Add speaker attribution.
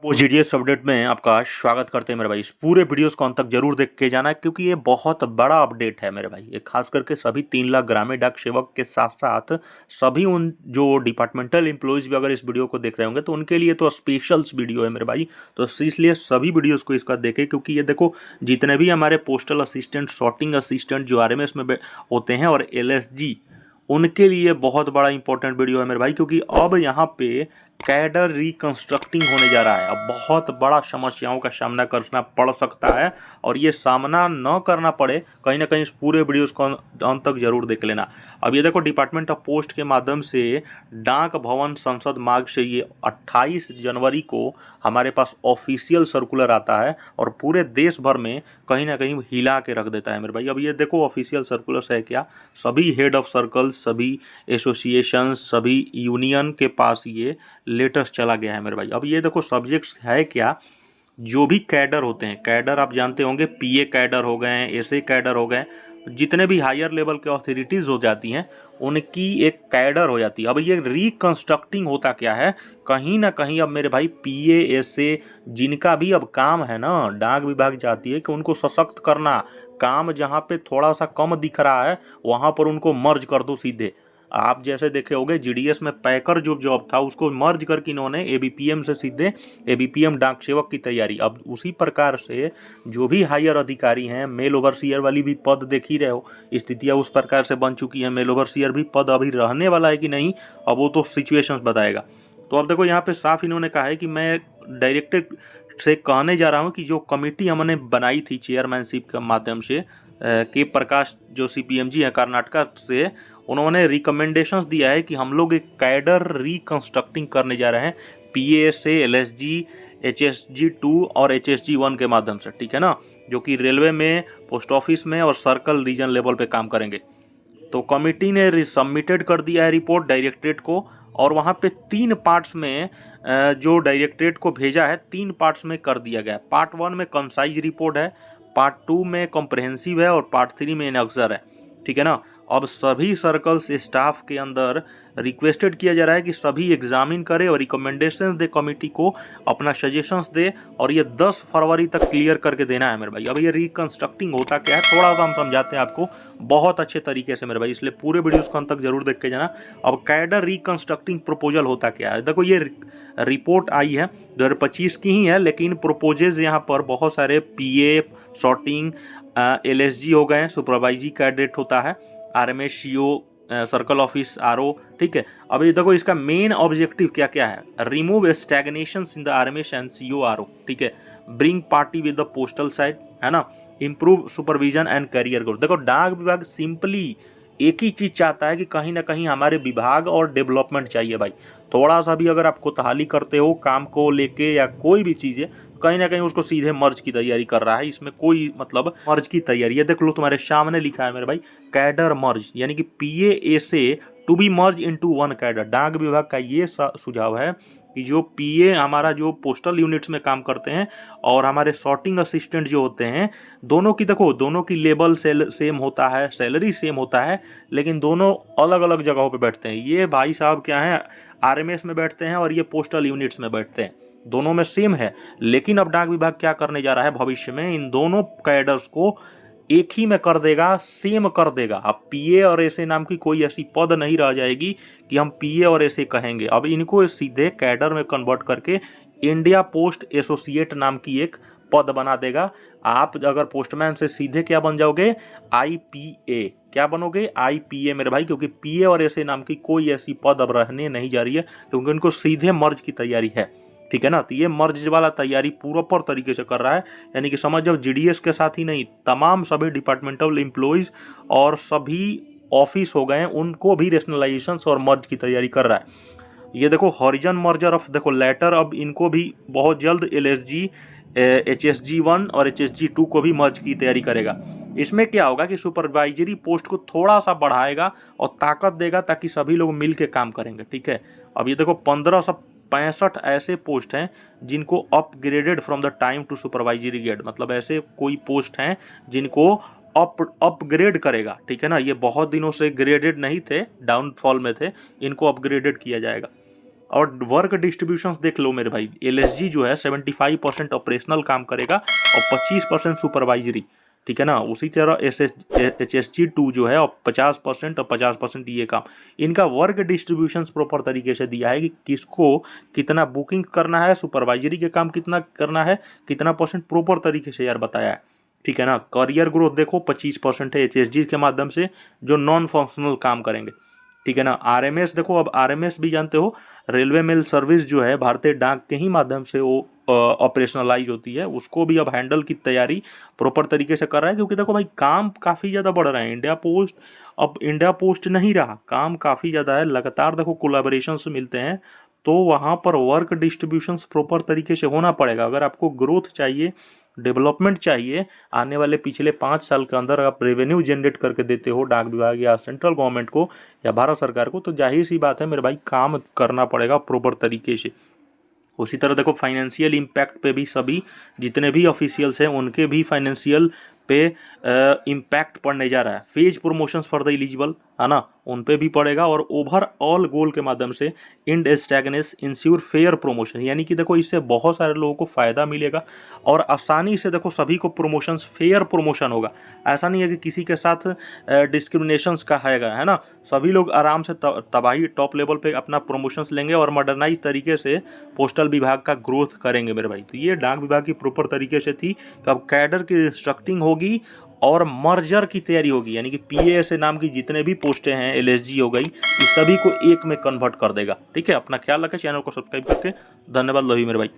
Speaker 1: वो GDS update में आपका स्वागत करते हैं मेरे भाई। इस पूरे वीडियोस को अंत तक जरूर देख के जाना क्योंकि ये बहुत बड़ा अपडेट है मेरे भाई। ये खास करके सभी 3 लाख ग्रामीण डाक सेवक के साथ साथ सभी उन जो डिपार्टमेंटल एम्प्लॉयज़ भी अगर इस वीडियो को देख रहे होंगे तो उनके लिए तो स्पेशल्स वीडियो है मेरे भाई। तो इसलिए सभी वीडियोज़ को इसका देखें क्योंकि ये देखो जितने भी हमारे पोस्टल असिस्टेंट, सॉर्टिंग असिस्टेंट जो RMS में होते हैं और LSG, उनके लिए बहुत बड़ा इंपॉर्टेंट वीडियो है मेरे भाई। क्योंकि अब यहाँ पे कैडर रिकंस्ट्रक्टिंग होने जा रहा है। अब बहुत बड़ा समस्याओं का सामना करना पड़ सकता है और ये सामना न करना पड़े कहीं ना कहीं इस पूरे वीडियोस को अंत तक जरूर देख लेना। अब ये देखो डिपार्टमेंट ऑफ पोस्ट के माध्यम से डाक भवन संसद मार्ग से ये 28 जनवरी को हमारे पास ऑफिशियल सर्कुलर आता है और पूरे देश भर में कहीं ना कहीं हिला के रख देता है मेरे भाई। अब ये देखो ऑफिशियल सर्कुलर है क्या, सभी हेड ऑफ सर्कल, सभी एसोसिएशन, सभी यूनियन के पास ये लेटेस्ट चला गया है मेरे भाई। अब ये देखो सब्जेक्ट्स है क्या, जो भी कैडर होते हैं, कैडर आप जानते होंगे, PA कैडर हो गए, SA कैडर हो गए, जितने भी हायर लेवल के अथॉरिटीज़ हो जाती हैं उनकी एक कैडर हो जाती है। अब ये रिकंस्ट्रक्टिंग होता क्या है, कहीं ना कहीं अब मेरे भाई PA SA जिनका भी अब काम है ना, डाक विभाग चाहती है कि उनको सशक्त करना, काम जहाँ पे थोड़ा सा कम दिख रहा है वहाँ पर उनको मर्ज कर दो सीधे। आप जैसे देखे होंगे GDS में पैकर जो जॉब था उसको मर्ज करके इन्होंने ABPM से सीधे ABPM डाक सेवक की तैयारी। अब उसी प्रकार से जो भी हायर अधिकारी हैं, मेल ओवरसीयर वाली भी पद देख ही रहे हो, स्थितियाँ उस प्रकार से बन चुकी हैं। मेल ओवरसीयर भी पद अभी रहने वाला है कि नहीं, अब वो तो सिचुएशंस बताएगा। तो अब देखो यहाँ पे साफ इन्होंने कहा है कि मैं डायरेक्टेड से कहने जा रहा हूँ कि जो कमेटी हमने बनाई थी चेयरमैनशिप के माध्यम से, के प्रकाश जो CPMG है कर्नाटका से, उन्होंने रिकमेंडेशंस दिया है कि हम लोग एक कैडर रिकंस्ट्रक्टिंग करने जा रहे हैं PA से LSG, HSG2 और HSG1 के माध्यम से, ठीक है ना, जो कि रेलवे में, पोस्ट ऑफिस में और सर्कल रीजन लेवल पे काम करेंगे। तो कमेटी ने सबमिटेड कर दिया है रिपोर्ट डायरेक्टरेट को और वहाँ पे 3 पार्ट्स में जो डायरेक्टरेट को भेजा है 3 पार्ट्स में कर दिया गया। पार्ट 1 में कंसाइज रिपोर्ट है, पार्ट 2 में कॉम्प्रहेंसिव है और पार्ट 3 में इनएक्सर है, ठीक है ना। अब सभी सर्कल्स स्टाफ के अंदर रिक्वेस्टेड किया जा रहा है कि सभी एग्जामिन करे और रिकमेंडेशन दे कमेटी को, अपना सजेशंस दे और ये 10 फरवरी तक क्लियर करके देना है मेरे भाई। अब ये रिकंस्ट्रक्टिंग होता क्या है थोड़ा सा हम समझाते हैं आपको बहुत अच्छे तरीके से मेरे भाई, इसलिए पूरे वीडियोस को अंत तक जरूर देख के जाना। अब कैडर रिकंस्ट्रक्टिंग प्रपोजल होता क्या है, देखो ये रिपोर्ट आई है 2025 की ही है, लेकिन प्रोपोजेज यहाँ पर बहुत सारे PA, सॉर्टिंग, LSG हो गए, सुपरवाइजी कैडेट होता है, RMS CO, circle office RO, ठीक है। अब ये देखो इसका मेन ऑब्जेक्टिव क्या क्या है, remove stagnations in the RMS and CO RO, ठीक है, bring parity with the postal side, है ना, improve supervision and career growth. देखो डाक विभाग सिंपली एक ही चीज़ चाहता है कि कहीं ना कहीं हमारे विभाग और डेवलपमेंट चाहिए भाई। थोड़ा सा भी अगर आप कोताहली करते हो काम को लेके या कोई भी चीज़ है, कहीं ना कहीं उसको सीधे मर्ज की तैयारी कर रहा है, इसमें कोई मतलब मर्ज की तैयारी है। देख लो तुम्हारे सामने लिखा है मेरे भाई, कैडर मर्ज, यानी कि PA SA to be merge into 1 cadre. डाक विभाग का ये सुझाव है कि जो PA हमारा जो पोस्टल यूनिट्स में काम करते हैं और हमारे सॉर्टिंग असिस्टेंट जो होते हैं, दोनों की देखो, दोनों की लेवल सेम होता है, सैलरी सेम होता है, लेकिन दोनों अलग अलग जगहों पे बैठते हैं। ये भाई साहब क्या है, RMS में बैठते हैं और ये पोस्टल यूनिट्स में बैठते हैं, दोनों में सेम है। लेकिन अब डाक विभाग क्या करने जा रहा है भविष्य में, इन दोनों कैडर्स को एक ही में कर देगा, सेम कर देगा। अब PA और SA नाम की कोई ऐसी पद नहीं रह जाएगी कि हम PA और SA कहेंगे। अब इनको सीधे कैडर में कन्वर्ट करके इंडिया पोस्ट एसोसिएट नाम की एक पद बना देगा। आप अगर पोस्टमैन से सीधे क्या बन जाओगे, IPA, क्या बनोगे, IPA मेरे भाई, क्योंकि PA और SA नाम की कोई ऐसी पद अब रहने नहीं जा रही है क्योंकि उनको सीधे मर्ज की तैयारी है, ठीक है ना। तो ये मर्ज वाला तैयारी प्रॉपर तरीके से कर रहा है, यानी कि समझ जाओ GDS के साथ ही नहीं, तमाम सभी डिपार्टमेंटल एम्प्लॉयज़ और सभी ऑफिस हो गए उनको भी रेशनलाइजेशन और मर्ज की तैयारी कर रहा है। ये देखो हॉरिजन मर्जर ऑफ, देखो लेटर, अब इनको भी बहुत जल्द LSG, HSG1 और HSG2 को भी मर्ज की तैयारी करेगा। इसमें क्या होगा कि सुपरवाइजरी पोस्ट को थोड़ा सा बढ़ाएगा और ताकत देगा ताकि सभी लोग मिल के काम करेंगे, ठीक है। अब ये देखो 1565 ऐसे पोस्ट हैं जिनको upgraded from the time to supervisory grade, मतलब ऐसे कोई पोस्ट हैं जिनको अपग्रेड करेगा, ठीक है ना। ये बहुत दिनों से ग्रेडेड नहीं थे, डाउनफॉल में थे, इनको अपग्रेडेड किया जाएगा। और वर्क डिस्ट्रीब्यूशंस देख लो मेरे भाई, एलएसजी जो है 75% ऑपरेशनल काम करेगा और 25% सुपरवाइजरी, ठीक है ना। उसी तरह HSG2 जो है 50% और 50% ये काम। इनका वर्क डिस्ट्रीब्यूशन प्रॉपर तरीके से दिया है कि किसको कितना बुकिंग करना है, सुपरवाइजरी के काम कितना करना है, कितना परसेंट प्रॉपर तरीके से यार बताया है, ठीक है ना। करियर ग्रोथ देखो 25% है HSG के माध्यम से जो नॉन फंक्शनल काम करेंगे, ठीक है ना। आरएमएस देखो, अब आरएमएस भी जानते हो रेलवे मेल सर्विस जो है भारतीय डाक के ही माध्यम से वो ऑपरेशनलाइज होती है, उसको भी अब हैंडल की तैयारी प्रॉपर तरीके से कर रहा है। क्योंकि देखो भाई काम काफ़ी ज़्यादा बढ़ रहा है, इंडिया पोस्ट अब इंडिया पोस्ट नहीं रहा, काम काफ़ी ज़्यादा है, लगातार देखो कोलैबोरेशन मिलते हैं, तो वहाँ पर वर्क डिस्ट्रीब्यूशन प्रॉपर तरीके से होना पड़ेगा। अगर आपको ग्रोथ चाहिए, डेवलपमेंट चाहिए, आने वाले पिछले 5 साल के अंदर आप रेवेन्यू जनरेट करके देते हो डाक विभाग या सेंट्रल गवर्नमेंट को या भारत सरकार को, तो जाहिर सी बात है मेरे भाई काम करना पड़ेगा प्रॉपर तरीके से। उसी तरह देखो फाइनेंशियल इम्पैक्ट पे भी सभी जितने भी ऑफिशियल्स हैं उनके भी फाइनेंशियल पे इम्पैक्ट पड़ने जा रहा है। Phase promotions for the eligible, है ना, उन पे भी पड़ेगा। और ओवरऑल गोल के माध्यम से इंड स्टैगनेस इंश्योर फेयर प्रमोशन, यानी कि देखो इससे बहुत सारे लोगों को फ़ायदा मिलेगा और आसानी से देखो सभी को प्रमोशंस फेयर प्रमोशन होगा। ऐसा नहीं है कि किसी के साथ डिस्क्रिमिनेशंस का है ना, सभी लोग आराम से तबाही टॉप लेवल पे अपना प्रमोशंस लेंगे और मॉडर्नाइज तरीके से पोस्टल विभाग का ग्रोथ करेंगे मेरे भाई। तो ये डाक विभाग की प्रॉपर तरीके से थी कि अब कैडर की इंस्ट्रक्टिंग होगी और मर्जर की तैयारी होगी, यानी कि PASA नाम की जितने भी पोस्टें हैं, LSG हो गई, इस सभी को एक में कन्वर्ट कर देगा। ठीक है, अपना ख्याल रखें, चैनल को सब्सक्राइब करके। धन्यवाद लवी मेरे भाई।